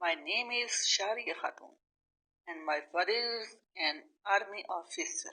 my name is Sharia Khatun and my father is an army officer.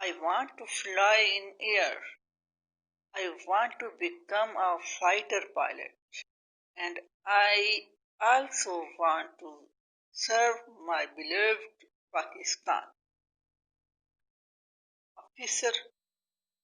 I want to fly in air. I want to become a fighter pilot. And I also want to serve my beloved Pakistan. Officer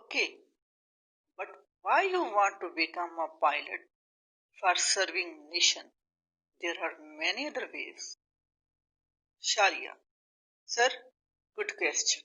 okay, but why you want to become a pilot for serving nation? There are many other ways. Sharia, sir, good question.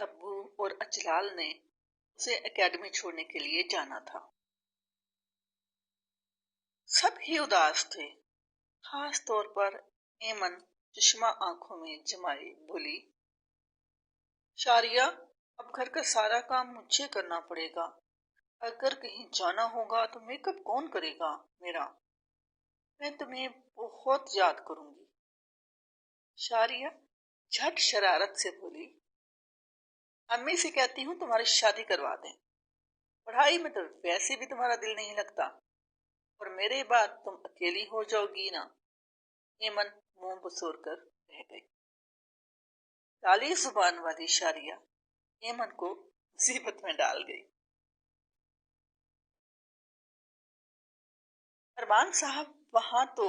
ابو اور اجلال نے اسے academy چھوڑنے کے لیے جانا تھا۔ سب ہی اداس تھے، خاص طور پر ایمن چشمہ آنکھوں میں جمائے بولی، شاریہ، اب گھر کا سارا کام مجھے کرنا پڑے گا۔ اگر کہیں جانا ہوگا تو میک اپ کون کرے گا میرا؟ میں تمہیں بہت یاد کروں گی۔ شاریہ جھٹ شرارت سے بولی، امی سے کہتی ہوں تمہاری شادی کروا دیں، پڑھائی میں تو ویسے بھی تمہارا دل نہیں لگتا، اور میرے بعد تم اکیلی ہو جاؤ گی نا۔ ایمن منہ بسور کر رہ گئی۔ کالی زبان والی شاریہ ایمن کو مصیبت میں ڈال گئی۔ ارمان صاحب، وہاں تو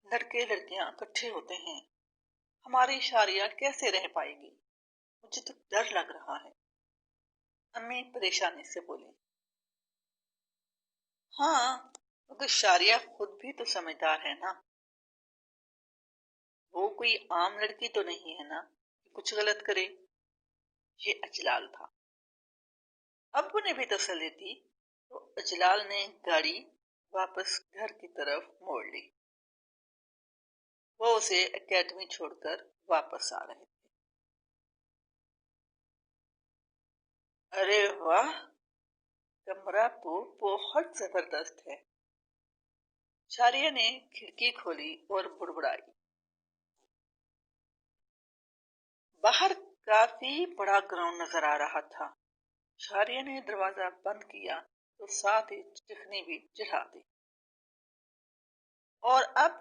لڑکے لڑکیاں اکٹھے ہوتے ہیں، ہماری شاریہ کیسے رہ پائے گی؟ مجھے تو ڈر لگ رہا ہے، امی پریشانی سے بولی۔ ہاں، مگر شاریہ خود بھی تو سمجھدار ہے نا، وہ کوئی عام لڑکی تو نہیں ہے نا کہ کچھ غلط کرے۔ یہ اجلال تھا۔ ابو نے بھی تسلی دی تو اجلال نے گاڑی واپس گھر کی طرف موڑ لی۔ وہ اسے اکیڈمی چھوڑ کر واپس آ رہے تھے۔ ارے واہ، کمرہ تو بہت زبردست ہے۔ شاریہ نے کھڑکی کھولی اور بڑبڑائی۔ باہر کافی بڑا گراؤنڈ نظر آ رہا تھا۔ شاریہ نے دروازہ بند کیا تو ساتھ ہی چٹکنی بھی جلا دی، اور اب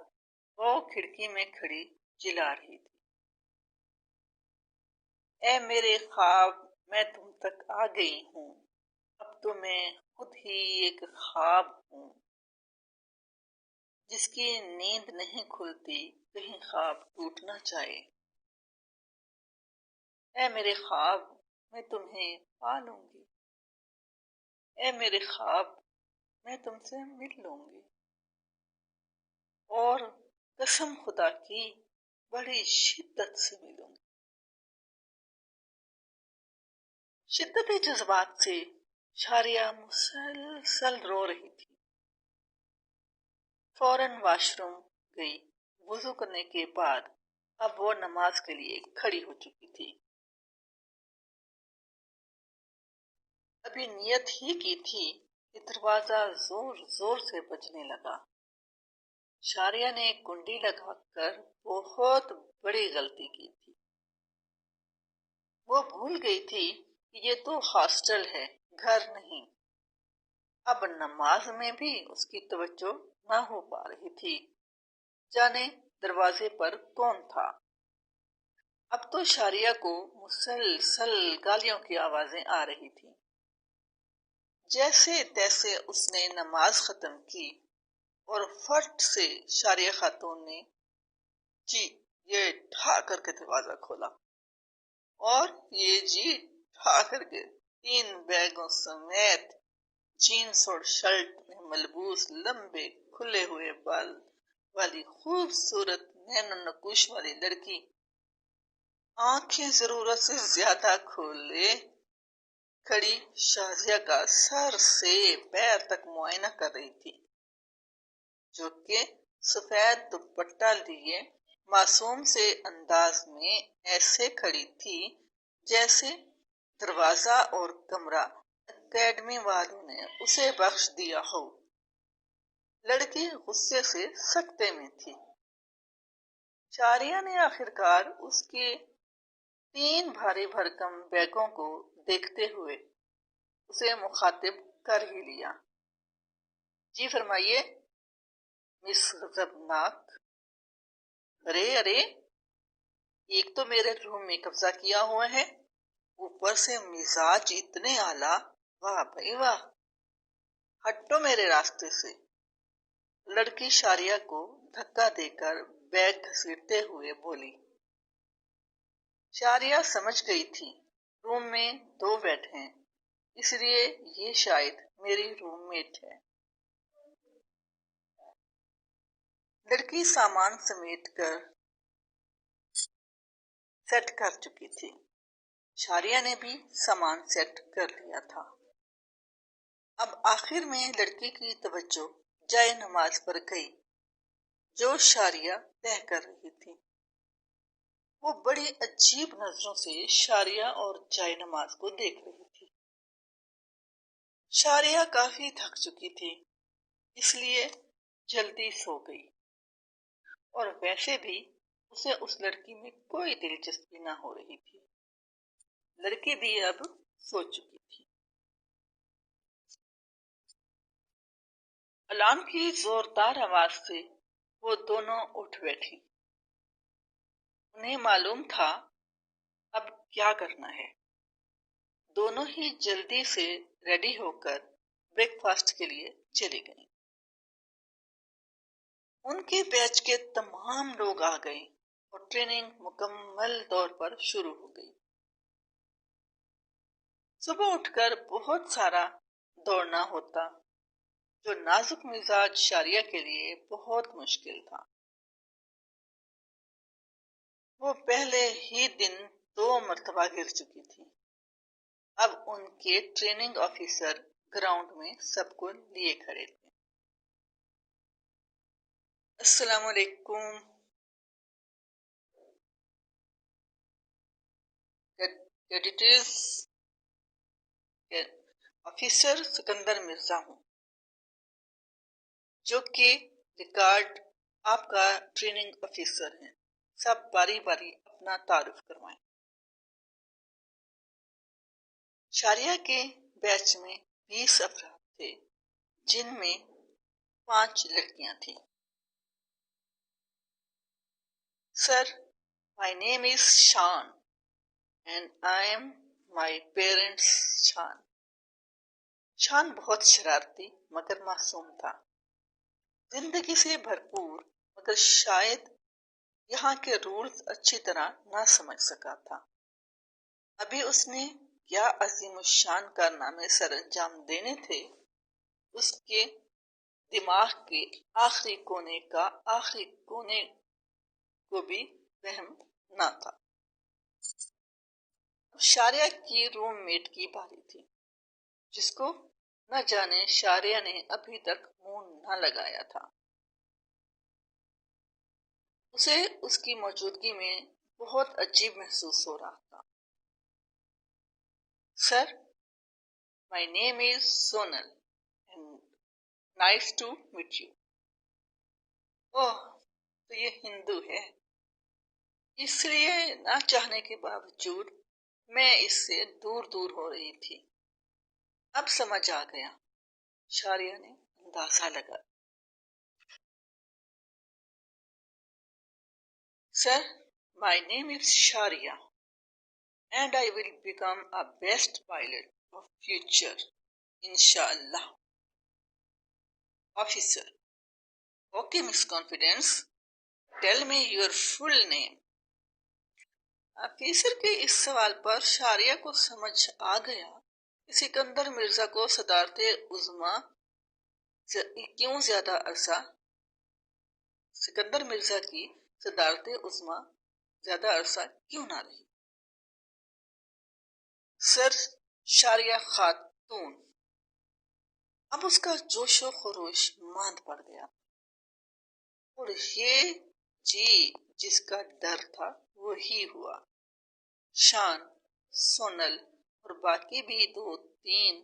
وہ کھڑکی میں کھڑی جلا رہی تھی۔ اے میرے خواب، میں تم تک آ گئی ہوں، اب تو میں خود ہی ایک خواب ہوں، جس کی نیند نہیں کھلتی کہیں خواب ٹوٹ نہ جائے۔ اے میرے خواب، میں تمہیں پالوں گی، اے میرے خواب، میں تم سے مل لوں گی، اور قسم خدا کی بڑی شدت سے ملوں گی۔ شدت جذبات سے شاریہ مسلسل رو رہی تھی۔ فوراً واش روم گئی۔ وضو کرنے کے بعد اب وہ نماز کے لیے کھڑی ہو چکی تھی۔ ابھی نیت ہی کی تھی کہ دروازہ زور زور سے بجنے لگا۔ شاریہ نے کنڈی لگا کر بہت بڑی غلطی کی تھی۔ وہ بھول گئی تھی کہ یہ تو ہاسٹل ہے، گھر نہیں۔ اب نماز میں بھی اس کی توجہ نہ ہو پا رہی تھی، جانے دروازے پر کون تھا۔ اب تو شاریہ کو مسلسل گالیوں کی آوازیں آ رہی تھی۔ جیسے تیسے اس نے نماز ختم کی اور فٹ سے شاریہ خاتون نے جی یہ ٹھا کر کے دروازہ کھولا، اور یہ جی ٹھا کر کے 3 بیگوں سمیت جینس اور شرٹ میں ملبوس لمبے کھلے ہوئے بال والی خوبصورت نین و نقوش والی لڑکی آنکھیں ضرورت سے زیادہ کھولے کھڑی شازیہ کا سر سے پیر تک معائنہ کر رہی تھی، جو کہ سفید دوپٹہ لیے معصوم سے انداز میں ایسے کھڑی تھی جیسے دروازہ اور کمرہ اکیڈمی والوں نے اسے بخش دیا ہو۔ لڑکی غصے سے سکتے میں تھی۔ شاریہ نے آخرکار اس کے 3 بھاری بھرکم بیگوں کو دیکھتے ہوئے اسے مخاطب کر ہی لیا۔ جی فرمائیے مس غضبناک۔ ارے ارے، ایک تو میرے روم میں قبضہ کیا ہوا ہے، اوپر سے مزاج اتنے اعلیٰ، واہ بھائی واہ، ہٹو میرے راستے سے۔ لڑکی شاریہ کو دھکا دے کر بیگ گھسیٹتے ہوئے بولی۔ شاریہ سمجھ گئی تھی روم میں 2 بیڈ ہیں، اس لیے یہ شاید میری روم میٹ ہے۔ لڑکی سامان سمیٹ کر سیٹ کر چکی تھی۔ شاریہ نے بھی سامان سیٹ کر لیا تھا۔ اب آخر میں لڑکی کی توجہ جائے نماز پر گئی جو شاریہ طے کر رہی تھی۔ وہ بڑی عجیب نظروں سے شاریہ اور جائے نماز کو دیکھ رہی تھی۔ شاریہ کافی تھک چکی تھی، اس لیے جلدی سو گئی، اور ویسے بھی اسے اس لڑکی میں کوئی دلچسپی نہ ہو رہی تھی۔ لڑکی بھی اب سو چکی تھی۔ الارم کی زوردار آواز سے وہ دونوں اٹھ بیٹھی۔ انہیں معلوم تھا اب کیا کرنا ہے۔ دونوں ہی جلدی سے ریڈی ہو کر بریک فاسٹ کے لیے چلی گئیں۔ ان کے بیچ کے تمام لوگ آ گئے اور ٹریننگ مکمل طور پر شروع ہو گئی۔ صبح اٹھ کر بہت سارا دوڑنا ہوتا جو نازک مزاج شاریہ کے لیے بہت مشکل تھا۔ وہ پہلے ہی دن 2 مرتبہ گر چکی تھی۔ اب ان کے ٹریننگ آفیسر گراؤنڈ میں سب کو لیے کھڑے تھے۔ السلام علیکم۔ کیڈٹس، آفیسر سکندر مرزا ہوں، جو کہ ریکارڈ آپ کا ٹریننگ آفیسر ہیں۔ سب باری باری اپنا تعارف کروائیں۔ شاریہ کے بیچ میں 20 افراد تھے، جن میں 5 لڑکیاں تھیں۔ سر، my name is Shan and I am my parents' Shan۔ شان بہت شرارتی مگر معصوم تھا، زندگی سے بھرپور، مگر شاید یہاں کے رولز اچھی طرح نہ سمجھ سکا تھا۔ ابھی اس نے کیا عظیم الشان کارنامے سر انجام دینے تھے، اس کے دماغ کے آخری کونے کا آخری کونے کو بھی وہم نہ تھا۔ شاریہ کی روم میٹ کی باری تھی، جس کو نہ جانے شاریہ نے ابھی تک منہ نہ لگایا تھا۔ اسے اس کی موجودگی میں بہت عجیب محسوس ہو رہا تھا۔ سر، my name is Sonal and nice to meet you۔ اوہ، تو یہ ہندو ہے، اس لیے نہ چاہنے کے باوجود میں اس سے دور دور ہو رہی تھی۔ اب سمجھ آ گیا، شاریہ نے اندازہ لگا۔ سر، my name is Sharia and I will become a best pilot of future, inshallah۔ Officer: Okay, Miss Confidence, tell me your full name۔ Officer کے اس سوال پر شاریہ کو سمجھ آ گیا کہ سکندر مرزا کو صدارت عظمیٰ کیوں زیادہ عرصہ سکندر مرزا کی صدارت عظمیٰ زیادہ عرصہ کیوں نہ رہی۔ سر، شاریہ خاتون۔ اب اس کا جوش و خروش ماند پڑ گیا، اور یہ جی جس کا ڈر تھا وہی ہوا۔ شان، سونل اور باقی بھی 2-3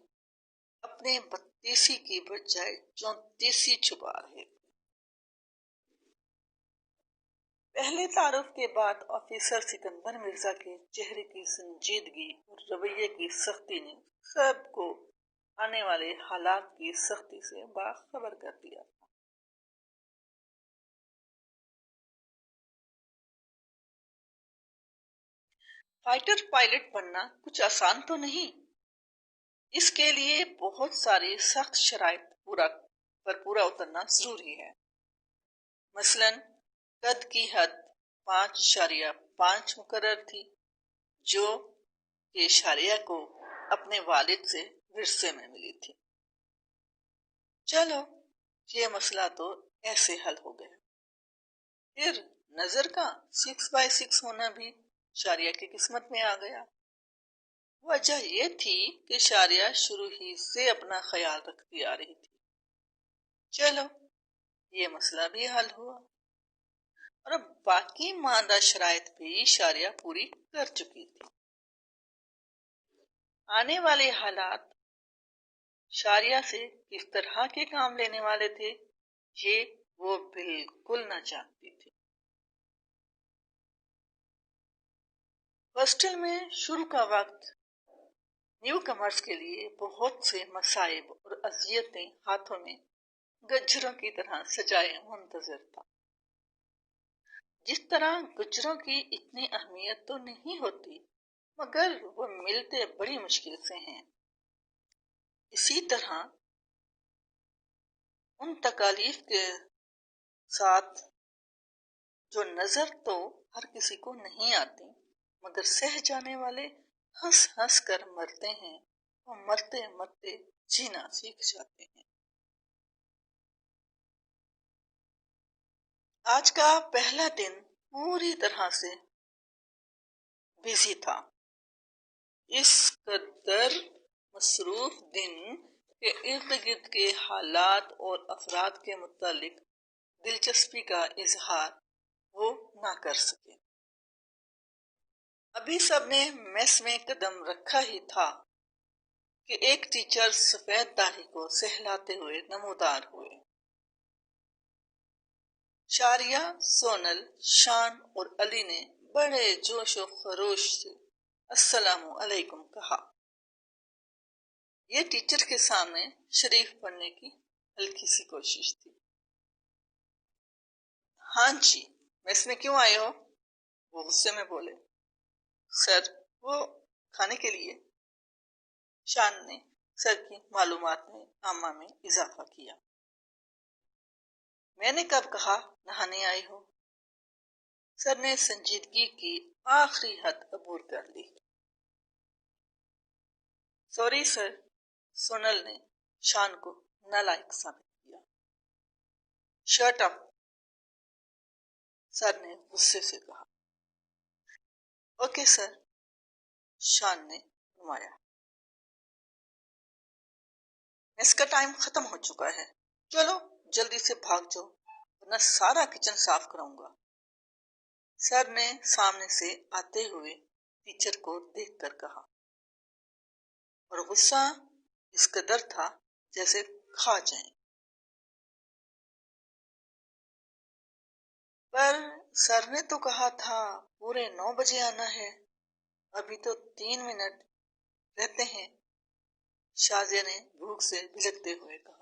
اپنے 32 کی بجائے 34 چھپا رہے تھے۔ پہلے تعارف کے بعد آفیسر سکندر مرزا کے چہرے کی سنجیدگی اور رویے کی سختی نے سب کو آنے والے حالات کی سختی سے باخبر کر دیا تھا۔ فائٹر پائلٹ بننا کچھ آسان تو نہیں، اس کے لیے بہت ساری سخت شرائط پر پورا اترنا ضروری ہے۔ مثلاً قد کی حد 5.5 مقرر تھی، جو کہ شاریہ کو اپنے والد سے ورثے میں ملی تھی۔ چلو، یہ مسئلہ تو ایسے حل ہو گیا۔ پھر نظر کا 6x6 ہونا بھی شاریہ کی قسمت میں آ گیا۔ وجہ یہ تھی کہ شاریہ شروع ہی سے اپنا خیال رکھتی آ رہی تھی۔ چلو یہ مسئلہ بھی حل ہوا، اور اب باقی ماندہ شرائط بھی شاریہ پوری کر چکی تھی۔ آنے والے حالات شاریہ سے کس طرح کے کام لینے والے تھے یہ وہ بالکل نہ جانتی تھی۔ ہاسٹل میں شروع کا وقت نیو کمرز کے لیے بہت سے مصائب اور اذیتیں ہاتھوں میں گجروں کی طرح سجائے منتظر تھا۔ جس طرح گجروں کی اتنی اہمیت تو نہیں ہوتی، مگر وہ ملتے بڑی مشکل سے ہیں، اسی طرح ان تکالیف کے ساتھ جو نظر تو ہر کسی کو نہیں آتی، مگر سہ جانے والے ہنس ہنس کر مرتے ہیں اور مرتے مرتے جینا سیکھ جاتے ہیں۔ آج کا پہلا دن پوری طرح سے بزی تھا، اس قدر مصروف دن کے ارد گرد کے حالات اور افراد کے متعلق دلچسپی کا اظہار وہ نہ کر سکے۔ ابھی سب نے میس میں قدم رکھا ہی تھا کہ ایک ٹیچر سفید داڑھی کو سہلاتے ہوئے نمودار ہوئے۔ شاریہ، سونل، شان اور علی نے بڑے جوش و خروش سے السلام علیکم کہا۔ یہ ٹیچر کے سامنے شریف پڑھنے کی ہلکی سی کوشش تھی۔ ہاں جی، میس میں کیوں آئے ہو؟ وہ غصے میں بولے۔ سر، وہ کھانے کے لیے۔ شان نے سر کی معلومات میں عامہ میں اضافہ کیا۔ میں نے کب کہا نہانے آئی ہو؟ سر نے سنجیدگی کی آخری حد عبور کر لی۔ سوری سر، سونل نے شان کو نالائق ثابت کیا۔ شرٹ اپ، سر نے غصے سے کہا۔ اوکے سر، شان نے نمایا۔ میس کا ٹائم ختم ہو چکا ہے، چلو جلدی سے بھاگ جاؤ ورنہ سارا کچن صاف کراؤں گا۔ سر نے سامنے سے آتے ہوئے ٹیچر کو دیکھ کر کہا، اور غصہ اس قدر تھا جیسے کھا جائیں۔ پر سر نے تو کہا تھا پورے 9 بجے آنا ہے، ابھی تو 3 منٹ رہتے ہیں، شازیہ نے بھوک سے بھلکتے ہوئے کہا۔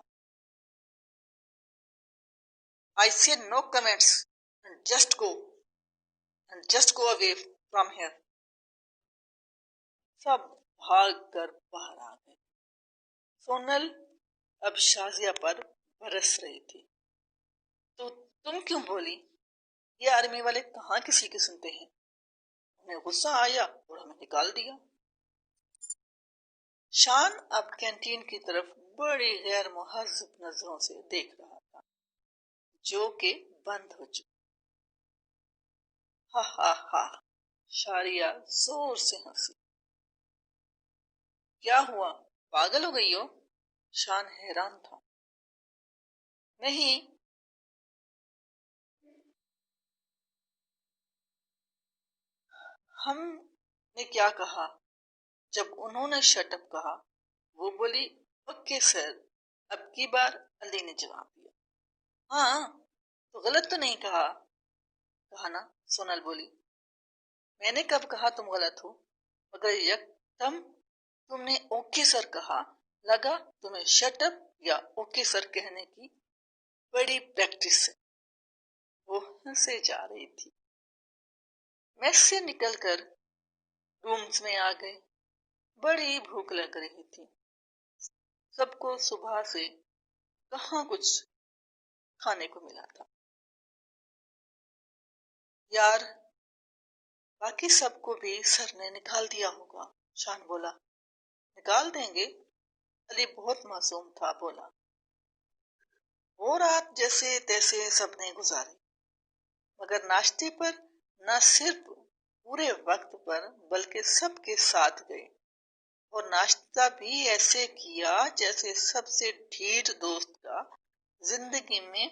I said no comments and just go away from here. سب بھاگ کر باہر آ گئے۔ سونل اب شازیہ پر برس رہی تھی۔ تو تم کیوں بولی؟ یہ آرمی والے کہاں کسی کی سنتے ہیں، انہیں غصہ آیا اور ہمیں نکال دیا۔ شان اب کینٹین کی طرف بڑی غیر مہذب نظروں سے دیکھ رہا تھا جو کہ بند ہو چکی۔ ہا ہا ہا، شاریہ زور سے ہنسی۔ کیا ہوا، پاگل ہو گئی ہو؟ شان حیران تھا۔ نہیں، ہم نے کیا کہا؟ جب انہوں نے شٹ اپ کہا، وہ بولی اوکے سر۔ اب کی بار علی نے جواب دیا۔ ہاں تو غلط تو نہیں کہا؟ کہا نا، سونل بولی۔ میں نے کب کہا تم غلط ہو؟ مگر یکدم تم نے اوکے سر کہا، لگا تمہیں شٹ اپ یا اوکے سر کہنے کی بڑی پریکٹس ہے۔ وہ ہنسے جا رہی تھی۔ میس سے نکل کر رومز میں آ گئے۔ بڑی بھوک لگ رہی تھی، سب کو صبح سے کہاں کچھ کھانے کو ملا تھا۔ یار، باقی سب کو بھی سر نے نکال دیا ہوگا، شان بولا۔ نکال دیں گے؟ علی بہت معصوم تھا، بولا۔ وہ رات جیسے تیسے سب نے گزاری، مگر ناشتے پر نہ صرف پورے وقت پر بلکہ سب کے ساتھ گئے۔ اور ناشتہ بھی ایسے کیا جیسے سب سے ڈھیر دوست کا زندگی میں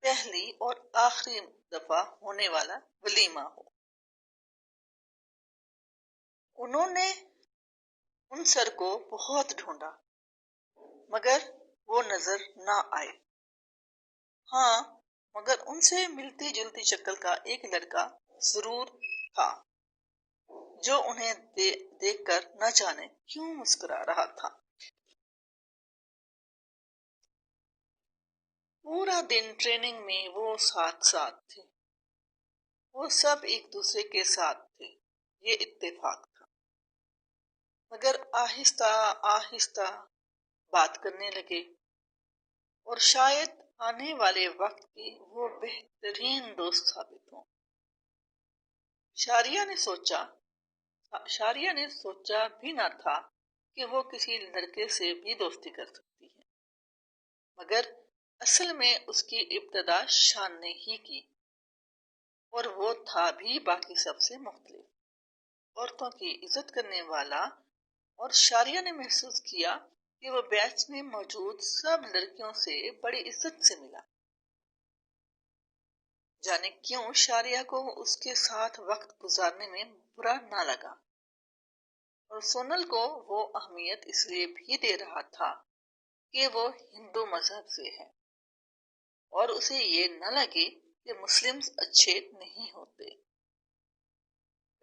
پہلی اور آخری دفعہ ہونے والا ولیمہ ہو۔ انہوں نے عنصر کو بہت ڈھونڈا مگر وہ نظر نہ آئے۔ ہاں، مگر ان سے ملتی جلتی شکل کا ایک لڑکا ضرور تھا جو انہیں دیکھ کر نہ جانے کیوں مسکرا رہا تھا۔ پورا دن ٹریننگ میں وہ ساتھ ساتھ تھے۔ وہ سب ایک دوسرے کے ساتھ تھے، یہ اتفاق تھا۔ مگر آہستہ آہستہ بات کرنے لگے اور شاید آنے والے وقت کی وہ بہترین دوست ثابت ہوں۔ شاریہ نے سوچا بھی نہ تھا کہ وہ کسی لڑکے سے بھی دوستی کر سکتی ہے، مگر اصل میں اس کی ابتدا شان نے ہی کی، اور وہ تھا بھی باقی سب سے مختلف، عورتوں کی عزت کرنے والا۔ اور شاریہ نے محسوس کیا کہ وہ بیچ میں موجود سب لڑکیوں سے بڑی عزت سے ملا۔ جانے کیوں شاریہ کو اس کے ساتھ وقت گزارنے میں برا نہ لگا، اور سونل کو وہ اہمیت اس لیے بھی دے رہا تھا کہ وہ ہندو مذہب سے ہے، اور اسے یہ نہ لگے کہ مسلمز اچھے نہیں ہوتے۔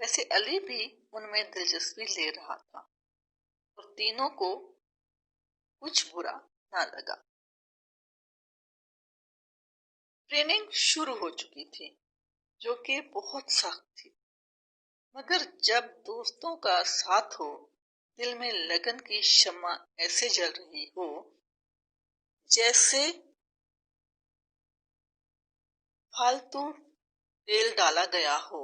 ویسے علی بھی ان میں دلچسپی لے رہا تھا، اور تینوں کو کچھ برا نہ لگا۔ ٹریننگ شروع ہو چکی تھی جو کہ بہت سخت تھی، مگر جب دوستوں کا ساتھ ہو، دل میں لگن کی شمع ایسے جل رہی ہو جیسے فالتو تیل ڈالا گیا ہو،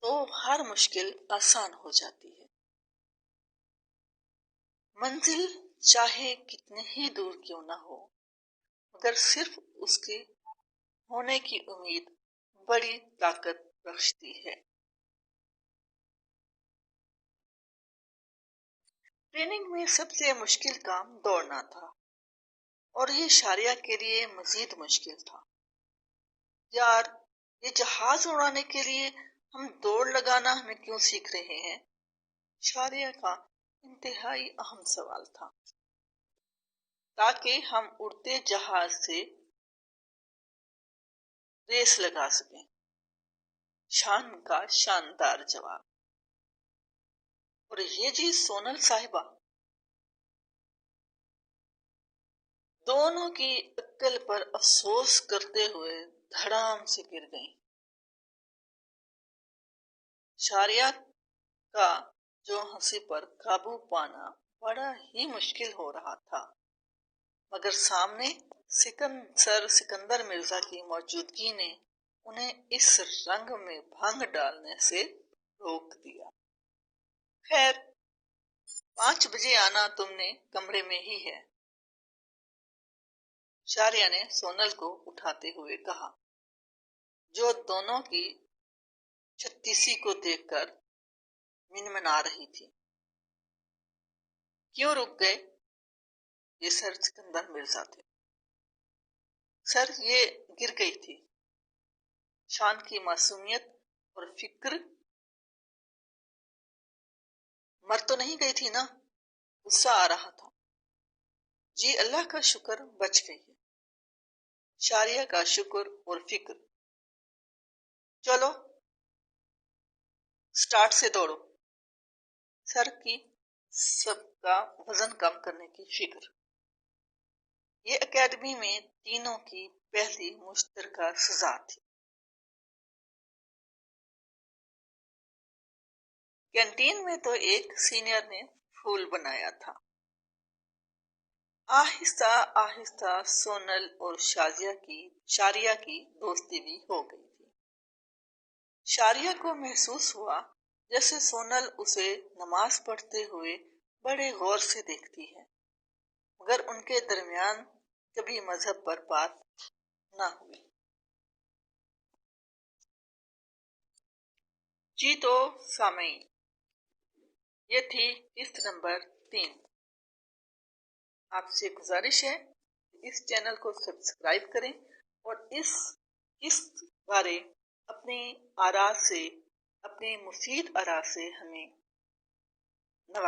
تو ہر مشکل آسان ہو جاتی ہے۔ منزل چاہے کتنے ہی دور کیوں نہ ہو، مگر صرف اس کے ہونے کی امید بڑی طاقت بخشتی ہے۔ ٹریننگ میں سب سے مشکل کام دوڑنا تھا، اور یہ شاریہ کے لیے مزید مشکل تھا۔ یار، یہ جہاز اڑانے کے لیے ہم دوڑ لگانا ہمیں کیوں سیکھ رہے ہیں؟ شاریہ کا انتہائی اہم سوال تھا، تاکہ ہم اڑتے جہاز سے ریس لگا سکیں۔ شان کا شاندار جواب۔ اور یہ جی سونل صاحبہ، دونوں کی عقل پر افسوس کرتے ہوئے دھڑام سے گر گئیں۔ شاریہ کا جو ہنسی پر قابو پانا بڑا ہی مشکل ہو رہا تھا، مگر سامنے سکندر مرزا کی موجودگی نے انہیں اس رنگ میں بھنگ ڈالنے سے روک دیا۔ خیر، 5 بجے آنا تم نے کمرے میں ہی ہے، شاریہ نے سونل کو اٹھاتے ہوئے کہا، جو دونوں کی چھتیسی کو دیکھ کر منمنا رہی تھی۔ کیوں رک گئے؟ یہ سر سکندر مرزا تھے۔ سر، یہ گر گئی تھی۔ شان کی معصومیت اور فکر مر تو نہیں گئی تھی نا؟ غصہ آ رہا تھا۔ جی اللہ کا شکر بچ گئی ہے۔ شاریہ کا شکر اور فکر۔ چلو سٹارٹ سے دوڑو۔ سر کی سب کا وزن کم کرنے کی فکر۔ یہ اکیڈمی میں تینوں کی پہلی مشترکہ سزا تھی۔ کینٹین میں تو ایک سینئر نے پھول بنایا تھا۔ آہستہ آہستہ سونل اور شاریہ کی دوستی بھی ہو گئی تھی۔ شاریہ کو محسوس ہوا جیسے سونل اسے نماز پڑھتے ہوئے بڑے غور سے دیکھتی ہے، مگر ان کے درمیان کبھی مذہب پر بات نہ ہوئی۔ جی تو سامعین، یہ تھی قسط نمبر 3۔ آپ سے گزارش ہے اس چینل کو سبسکرائب کریں اور اس قسط بارے اپنی آراء سے، اپنے مفید آراء سے ہمیں